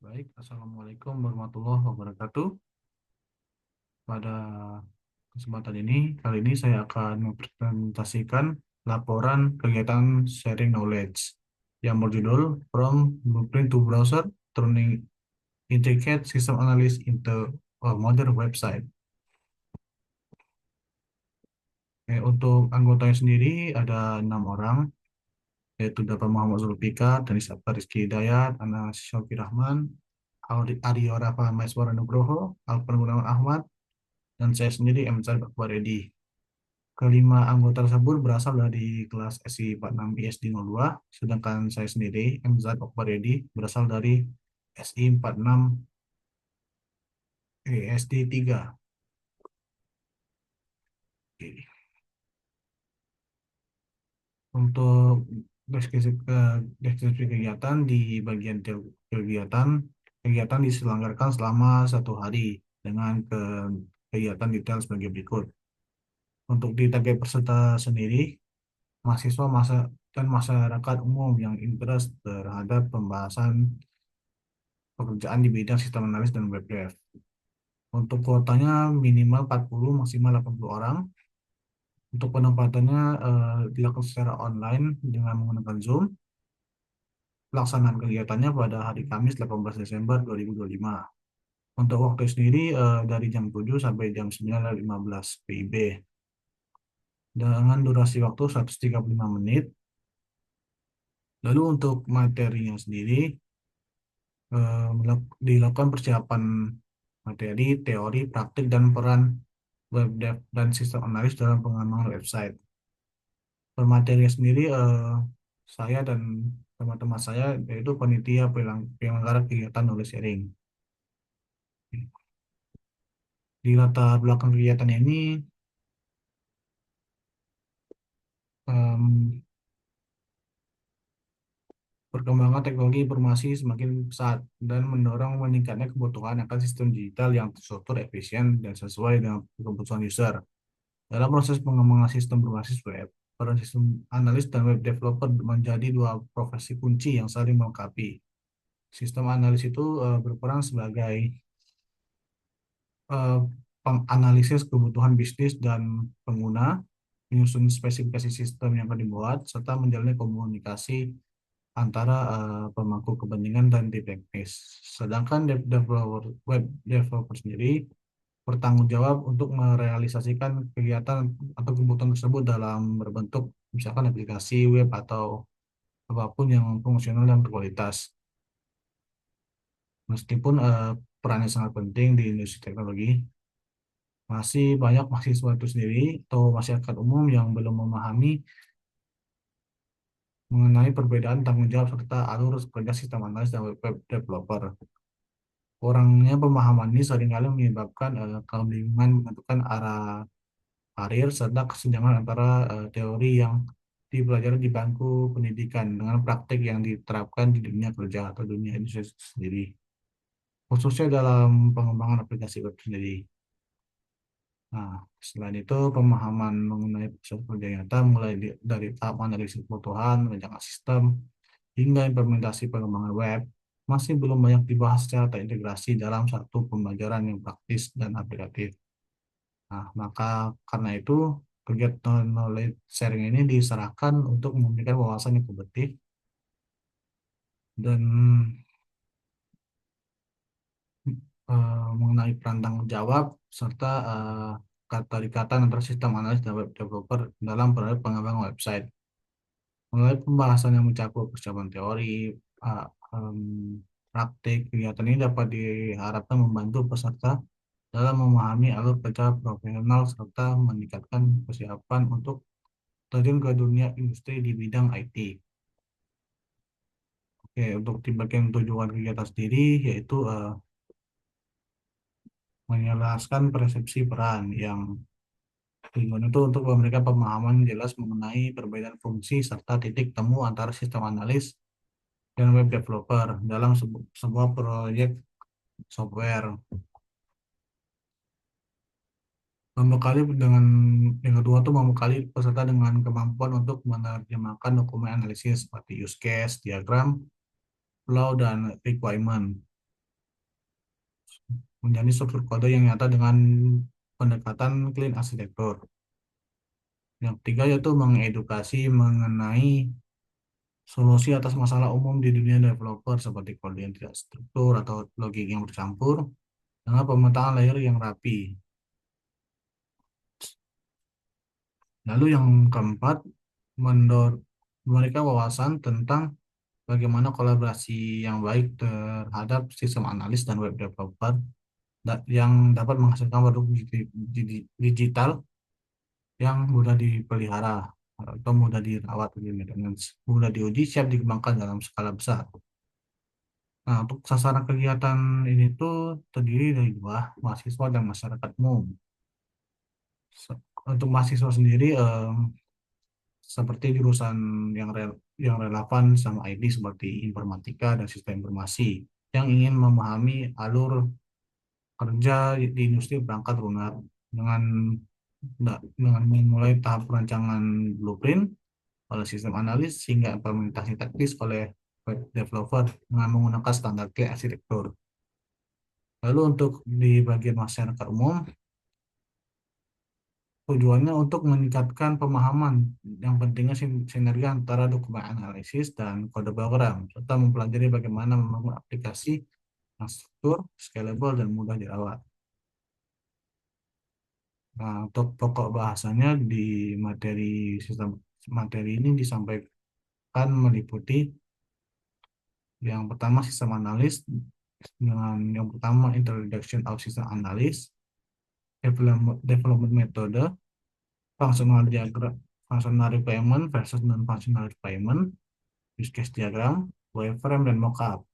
Baik, Assalamualaikum warahmatullahi wabarakatuh. Pada kesempatan ini, kali ini saya akan mempresentasikan laporan kegiatan sharing knowledge yang berjudul From Blueprint to Browser, Turning Intricate System Analysis into a Modern Website. Untuk anggotanya sendiri ada 6 orang, yaitu Bapak Muhammad Zulfikar, Danis Akbar Rizky Hidayat, Ana Syauki Rahman, Aryo Rafa Maeswara Nugroho, Alpan Gunawan Ahmad, dan saya sendiri M. Syarif Akbar Edi. Kelima anggota tersebut berasal dari kelas SI 46 ISD 02, sedangkan saya sendiri, M. Syarif Akbar Edi, berasal dari SI 46 ISD 3. Oke. Untuk deskripsi kegiatan di bagian kegiatan, kegiatan diselenggarakan selama 1 hari dengan kegiatan detail sebagai berikut. Untuk di target peserta sendiri, mahasiswa masa dan masyarakat umum yang interest terhadap pembahasan pekerjaan di bidang sistem analis dan web dev. Untuk kuotanya minimal 40, maksimal 80 orang. Untuk penempatannya dilakukan secara online dengan menggunakan Zoom. Pelaksanaan kegiatannya pada hari Kamis 18 Desember 2025. Untuk waktu sendiri dari jam 7 sampai jam 9.15 PIB. Dengan durasi waktu 135 menit. Lalu untuk materinya sendiri, dilakukan persiapan materi, teori, praktik, dan peran web dev dan sistem analis dalam pengembangan website. Permaterinya sendiri, saya dan teman-teman saya yaitu panitia penyelenggara kegiatan knowledge sharing. Di latar belakang kegiatan ini, em, perkembangan teknologi informasi semakin pesat dan mendorong meningkatnya kebutuhan akan sistem digital yang terstruktur, efisien, dan sesuai dengan kebutuhan user. Dalam proses pengembangan sistem berbasis web, peran sistem analis dan web developer menjadi dua profesi kunci yang saling melengkapi. Sistem analis itu berperan sebagai eh, penganalisis kebutuhan bisnis dan pengguna, menyusun spesifikasi sistem yang akan dibuat, serta menjalin komunikasi antara pemangku kepentingan dan tim teknis. Sedangkan web developer sendiri bertanggung jawab untuk merealisasikan kegiatan atau kebutuhan tersebut dalam berbentuk misalkan aplikasi web atau apapun yang fungsional dan berkualitas. Meskipun perannya sangat penting di industri teknologi, masih banyak mahasiswa itu sendiri atau masyarakat umum yang belum memahami mengenai perbedaan tanggung jawab serta alur kerja sistem analis dan web developer. Kurangnya pemahaman ini seringkali menyebabkan kebingungan menentukan arah karir serta kesenjangan antara teori yang dipelajari di bangku pendidikan dengan praktik yang diterapkan di dunia kerja atau dunia industri sendiri, khususnya dalam pengembangan aplikasi web sendiri. Nah, selain itu, pemahaman mengenai proses kerja nyata mulai dari tahap analisis kebutuhan, rencana sistem, hingga implementasi pengembangan web masih belum banyak dibahas secara terintegrasi dalam satu pembelajaran yang praktis dan aplikatif. Nah, maka karena itu kegiatan knowledge sharing ini diserahkan untuk memberikan wawasan yang kompetitif dan mengenai peran tanggung jawab serta keterikatan antara sistem analis dan web developer dalam proses pengembangan website. Mulai pembahasan yang mencakup persiapan teori, uh, em, praktik, kegiatan ini dapat diharapkan membantu peserta dalam memahami alur kerja profesional serta meningkatkan kesiapan untuk terjun ke dunia industri di bidang IT. Oke, untuk di bagian tujuan kegiatan sendiri yaitu menjelaskan persepsi peran yang tujuan itu untuk memberikan pemahaman jelas mengenai perbedaan fungsi serta titik temu antara sistem analis dan web developer dalam sebuah proyek software. Membekali dengan yang kedua tuh membekali peserta dengan kemampuan untuk menerjemahkan dokumen analisis seperti use case, diagram, flow, dan requirement. menjadi struktur kode yang nyata dengan pendekatan clean arsitektur. Yang ketiga yaitu mengedukasi mengenai solusi atas masalah umum di dunia developer seperti kode yang tidak struktur atau logik yang bercampur dengan pemetaan layer yang rapi. Lalu yang keempat, mendor mereka wawasan tentang bagaimana kolaborasi yang baik terhadap sistem analis dan web developer yang dapat menghasilkan produk digital yang mudah dipelihara atau mudah dirawat di maintenance, mudah diuji, siap dikembangkan dalam skala besar. Nah, untuk sasaran kegiatan ini tuh terdiri dari dua, mahasiswa dan masyarakat umum. Untuk mahasiswa sendiri, seperti jurusan yang relevan sama IT seperti informatika dan sistem informasi yang ingin memahami alur kerja di industri perangkat lunak dengan dengan memulai tahap perancangan blueprint oleh sistem analis hingga implementasi teknis oleh web developer dengan menggunakan standar key arsitektur. Lalu untuk di bagian masyarakat umum, tujuannya untuk meningkatkan pemahaman yang pentingnya sinergi antara dokumen analisis dan kode program, serta mempelajari bagaimana membangun aplikasi yang struktur, scalable, dan mudah dirawat. Nah, untuk pokok bahasanya di materi sistem materi ini disampaikan meliputi yang pertama sistem analis dengan yang pertama introduction of system analysis, development method, functional diagram, functional requirement versus non-functional requirement, use case diagram, wireframe, dan mockup.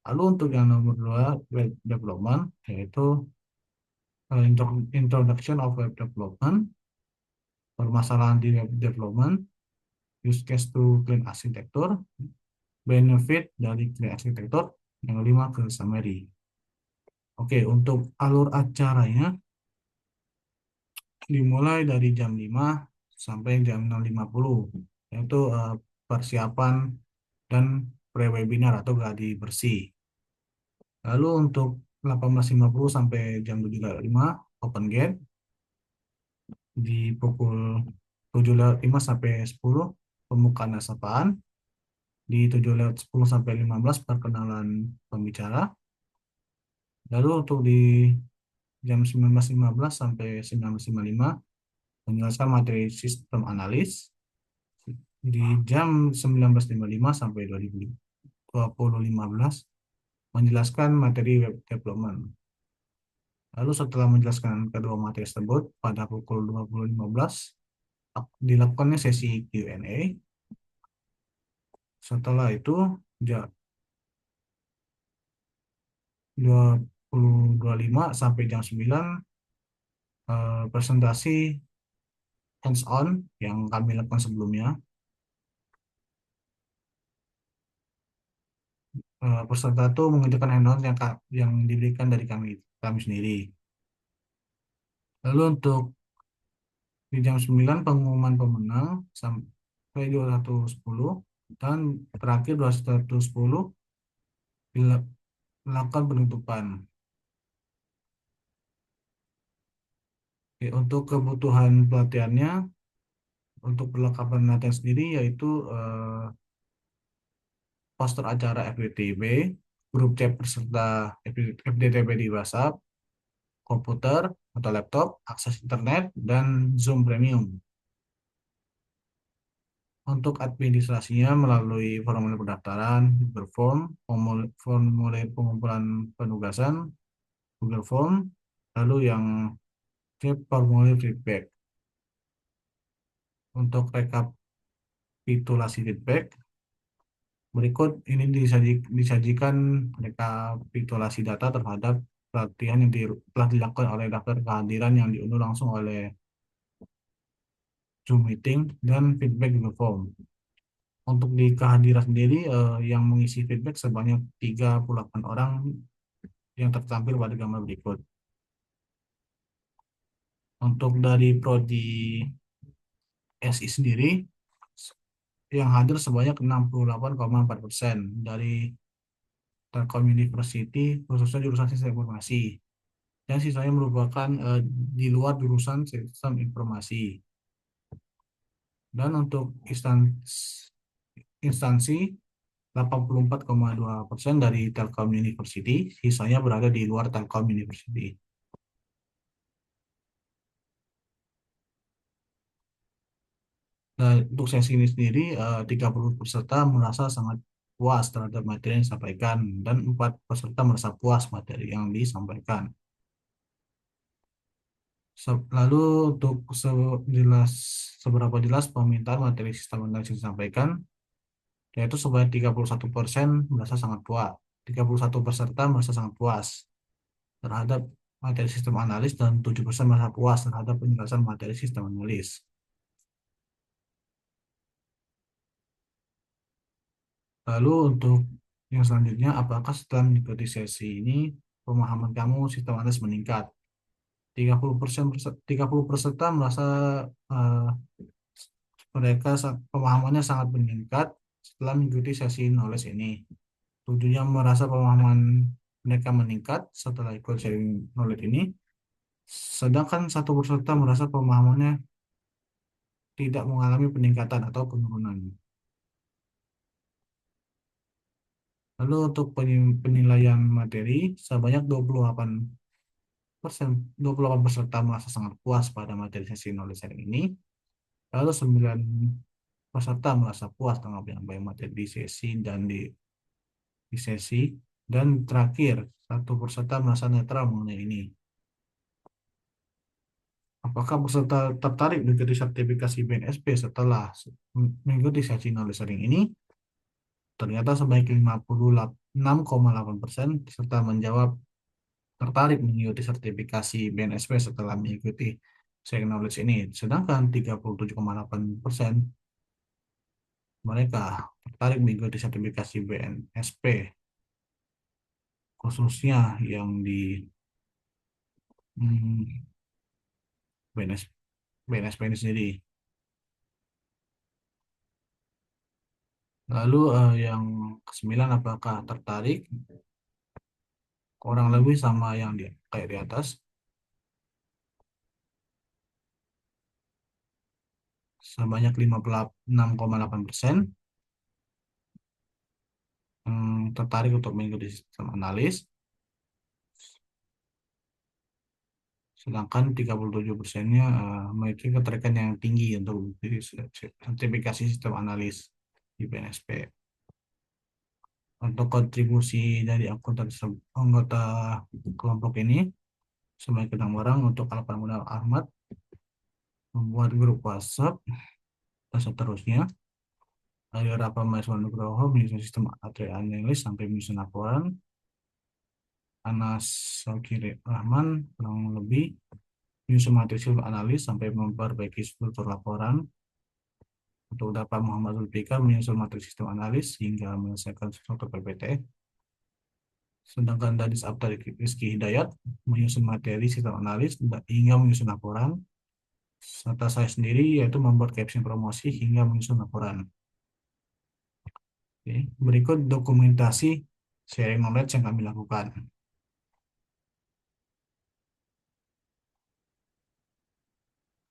Lalu untuk yang nomor dua, web development, yaitu introduction of web development, permasalahan di web development, use case to clean architecture, benefit dari clean architecture, yang kelima ke summary. Oke, untuk alur acaranya dimulai dari jam 5 sampai jam 6.50, yaitu persiapan dan pre-webinar atau gladi bersih. Lalu untuk 18.50 sampai jam 7.05 open gate, di pukul 7.05 sampai 10 pembukaan dan sapaan, di 7.10 sampai 15 perkenalan pembicara. Lalu untuk di jam 19.15 sampai 19.55 menjelaskan materi sistem analis. Di jam 19.55 sampai 20.15 menjelaskan materi web development. Lalu setelah menjelaskan kedua materi tersebut pada pukul 20.15 dilakukannya sesi Q&A. Setelah itu 20.25 sampai jam 9 presentasi hands on yang kami lakukan sebelumnya. Peserta itu mengerjakan hands on yang diberikan dari kami sendiri. Lalu untuk di jam 9 pengumuman pemenang sampai 21.10 dan terakhir 21.10 dilakukan penutupan. Oke, untuk kebutuhan pelatihannya, untuk perlengkapan latihan sendiri yaitu poster acara FDTB, grup chat peserta FDTB di WhatsApp, komputer atau laptop, akses internet, dan Zoom Premium. Untuk administrasinya melalui formulir pendaftaran, Google Form, formulir pengumpulan penugasan, Google Form, lalu yang formulir feedback. Untuk rekapitulasi feedback, berikut ini disajikan rekapitulasi data terhadap pelatihan yang telah dilakukan oleh daftar kehadiran yang diunduh langsung oleh Zoom meeting dan feedback Google Form. Untuk di kehadiran sendiri yang mengisi feedback sebanyak 38 orang yang tertampil pada gambar berikut. Untuk dari prodi SI sendiri yang hadir sebanyak 68,4% dari Telkom University khususnya jurusan sistem informasi. dan sisanya merupakan di luar jurusan sistem informasi. Dan untuk instansi 84,2% dari Telkom University, sisanya berada di luar Telkom University. Nah, untuk sesi ini sendiri, 30 peserta merasa sangat puas terhadap materi yang disampaikan, dan 4 peserta merasa puas materi yang disampaikan. Lalu untuk seberapa jelas permintaan materi sistem analisis disampaikan, yaitu sebanyak 31% merasa sangat puas. 31 peserta merasa sangat puas terhadap materi sistem analis, dan 7% merasa puas terhadap penjelasan materi sistem analis. Lalu untuk yang selanjutnya, apakah setelah mengikuti sesi ini pemahaman kamu sistem analis meningkat? 30%, 30 peserta merasa eh, pemahamannya sangat meningkat setelah mengikuti sesi knowledge ini. Tujuhnya merasa pemahaman mereka meningkat setelah ikut sharing knowledge ini, sedangkan satu peserta merasa pemahamannya tidak mengalami peningkatan atau penurunan. Lalu untuk penilaian materi, sebanyak 28 peserta merasa sangat puas pada materi sesi knowledge sharing ini. Lalu 9 peserta merasa puas dengan penyampaian materi di sesi. Dan terakhir, satu peserta merasa netral mengenai ini. Apakah peserta tertarik mengikuti sertifikasi BNSP setelah mengikuti sesi knowledge sharing ini? Ternyata sebanyak 56,8% peserta menjawab tertarik mengikuti sertifikasi BNSP setelah mengikuti sharing knowledge ini. Sedangkan 37,8% mereka tertarik mengikuti sertifikasi BNSP, khususnya yang di hmm, BNS, BNSP ini sendiri. Lalu yang kesembilan, apakah tertarik? Kurang lebih sama yang kayak di atas. Sebanyak 56,8% tertarik untuk mengikuti sistem analis. Sedangkan 37%-nya memiliki ketertarikan yang tinggi untuk mengikuti sertifikasi sistem analis di BNSP. Untuk kontribusi dari anggota kelompok ini, sebagai enam orang. Untuk Alfa Ahmad membuat grup WhatsApp dan seterusnya. Dari Rapa Maheswan Nugroho menyusun sistem analis sampai menyusun laporan. Anas Salkiri Rahman kurang lebih menyusun materi analis sampai memperbaiki struktur laporan. Untuk dapat Muhammad Zulfikar menyusun materi sistem analis hingga menyelesaikan struktur PPT. Sedangkan Dadis Abdul Rizky Hidayat menyusun materi sistem analis hingga menyusun laporan. Serta saya sendiri yaitu membuat caption promosi hingga menyusun laporan. Oke. Berikut dokumentasi sharing knowledge yang kami lakukan.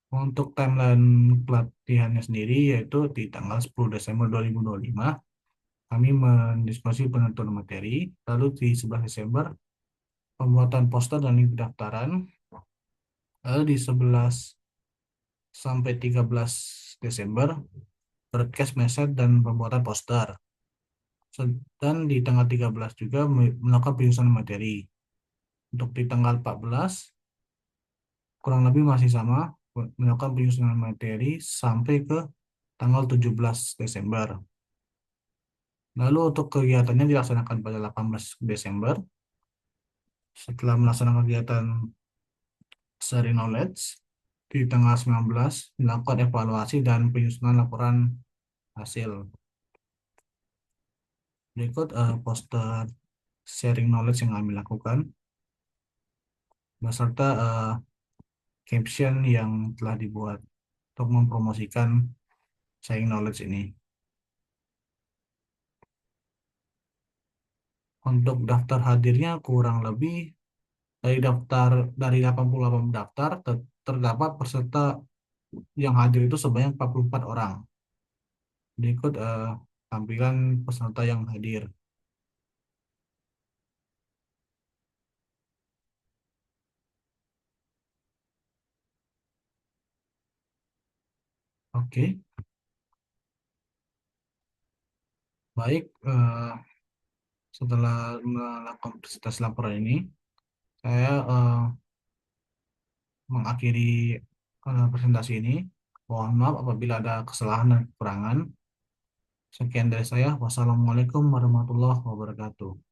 Untuk timeline pelatihannya sendiri yaitu di tanggal 10 Desember 2025 kami mendiskusi penentuan materi. Lalu di 11 Desember pembuatan poster dan link pendaftaran. Lalu di 11 sampai 13 Desember broadcast message dan pembuatan poster. Dan di tanggal 13 juga melakukan penyusunan materi. Untuk di tanggal 14 kurang lebih masih sama, melakukan penyusunan materi sampai ke tanggal 17 Desember. Lalu untuk kegiatannya dilaksanakan pada 18 Desember. Setelah melaksanakan kegiatan sharing knowledge, di tanggal 19 melakukan evaluasi dan penyusunan laporan hasil. Berikut poster sharing knowledge yang kami lakukan beserta caption yang telah dibuat untuk mempromosikan sharing knowledge ini. Untuk daftar hadirnya kurang lebih dari 88 daftar terdapat peserta yang hadir itu sebanyak 44 orang. Berikut tampilan peserta yang hadir. Oke, baik. Setelah melakukan presentasi laporan ini, saya mengakhiri presentasi ini. Mohon maaf apabila ada kesalahan dan kekurangan. Sekian dari saya. Wassalamualaikum warahmatullahi wabarakatuh.